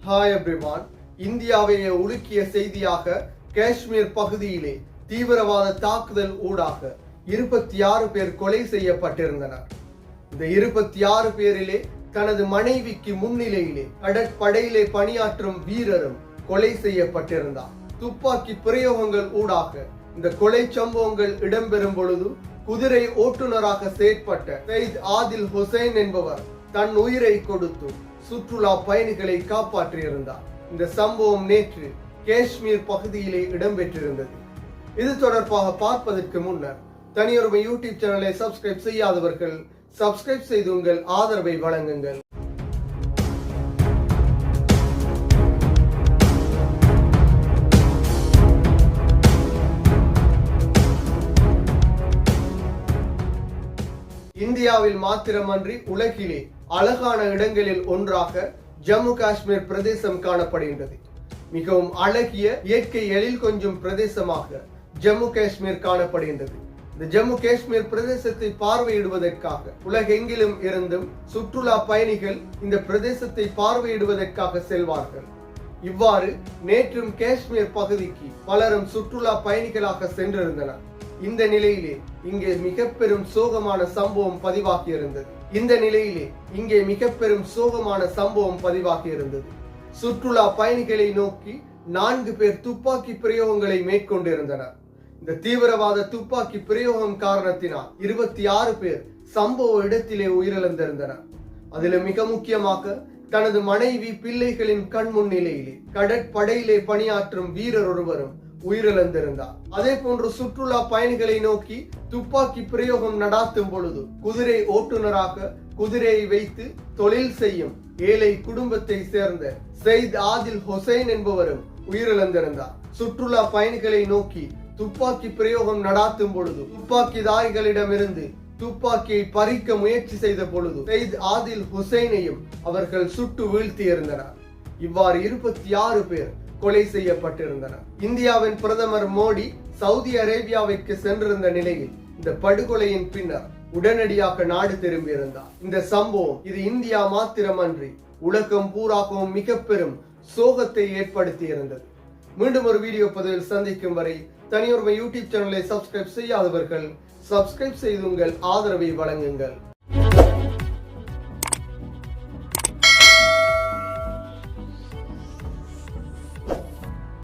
Hi everyone. இந்தியாவையே உலுக்கிய செய்தியாக காஷ்மீர் பகுதியிலே தீவிரவாத தாக்குதல் ஊடாக 26 பேர் கொலை செய்யப்பட்டிருந்தனர். இந்த 26 பேரிலே தனது மனைவிக்கு முன்னிலையிலே கடற்படையிலே பணியாற்றும் வீரரும் கொலை செய்யப்பட்டிருந்தார். துப்பாக்கி பிரயோகங்கள் ஊடாக இந்த கொலை சம்பவங்கள் இடம்பெறும் பொழுது குதிரை ஓட்டுநராக செயற்பட்ட சையத் ஆதில் ஹுசைன் என்பவர் தன் உயிரை கொடுத்து சுற்றுலா பயணிகளை காப்பாற்றியிருந்தார். இந்த சம்பவம் நேற்று காஷ்மீர் பகுதியிலே இடம்பெற்றிருந்தது. இது தொடர்பாக பார்ப்பதற்கு முன்னர் தனியொரு யூடியூப் சேனலை சப்ஸ்கிரைப் செய்யாதவர்கள் சப்ஸ்கிரைப் செய்து உங்கள் ஆதரவை வழங்குங்கள். இந்தியாவில் மாத்திரமன்றி உலகிலே அழகான இடங்களில் ஒன்றாக ஜம்மு காஷ்மீர் பிரதேசம் காணப்படுகின்றது. மிகவும் அழகிய இயற்கை எழில் கொஞ்சம் பிரதேசமாக ஜம்மு காஷ்மீர் காணப்படுகின்றது. இந்த ஜம்மு காஷ்மீர் பிரதேசத்தை பார்வையிடுவதற்காக உலகெங்கிலும் இருந்தும் சுற்றுலா பயணிகள் இந்த பிரதேசத்தை பார்வையிடுவதற்காக செல்வார்கள். இவ்வாறு நேற்றும் காஷ்மீர் பகுதிக்கு பலரும் சுற்றுலா பயணிகளாக சென்றிருந்தனர். இந்த நிலையிலே இங்கே மிக பெரும் சோகமான சம்பவம் பதிவாகி இருந்தது. சுற்றுலா பயணிகளை நோக்கி 4 பேர் துப்பாக்கி பிரயோகங்களை மேற்கொண்டிருந்தனர். இந்த தீவிரவாத துப்பாக்கி பிரயோகம் காரணத்தினால் 26 பேர் சம்பவ இடத்திலே உயிரிழந்திருந்தனர். அதில் மிக முக்கியமாக தனது மனைவி பிள்ளைகளின் கண் முன்னிலையிலே கடற்படையிலே பணியாற்றும் வீரர் ஒருவரும் உயிரிழந்திருந்தார். அதே போன்று சுற்றுலா பயணிகளை நோக்கி துப்பாக்கி பிரயோகம் நடாத்தும் பொழுது குதிரை ஓட்டுநராக குதிரையை வைத்து தொழில் செய்யும் ஏழை குடும்பத்தை சேர்ந்த சையத் ஆதில் ஹுசைன் என்பவரும் உயிரிழந்திருந்தார். சுற்றுலா பயணிகளை நோக்கி துப்பாக்கி பிரயோகம் நடாத்தும் பொழுது துப்பாக்கிதாரிகளிடமிருந்து துப்பாக்கியை பறிக்க முயற்சி செய்த பொழுது சையத் ஆதில் ஹுசைனையும் அவர்கள் சுட்டு வீழ்த்தியிருந்தனர். இவ்வாறு 26 பேர் கொலை செய்யப்பட்டிருந்தனர். இந்தியாவின் பிரதமர் மோடி சவுதி அரேபியாவிற்கு சென்றிருந்த நிலையில் இந்த படுகொலையின் பின்னர் உடனடியாக நாடு திரும்பியிருந்தார். இந்த சம்பவம் இது இந்தியா மாத்திரமன்றி உலகம் பூராகவும் மிக பெரும் சோகத்தை ஏற்படுத்தி இருந்தது. மீண்டும் ஒரு வீடியோ பதிவில் சந்திக்கும் வரை தனியொரு யூடியூப் சேனலை சப்ஸ்கிரைப் செய்யாதவர்கள் சப்ஸ்கிரைப் செய்து உங்கள் ஆதரவை வழங்குங்கள்.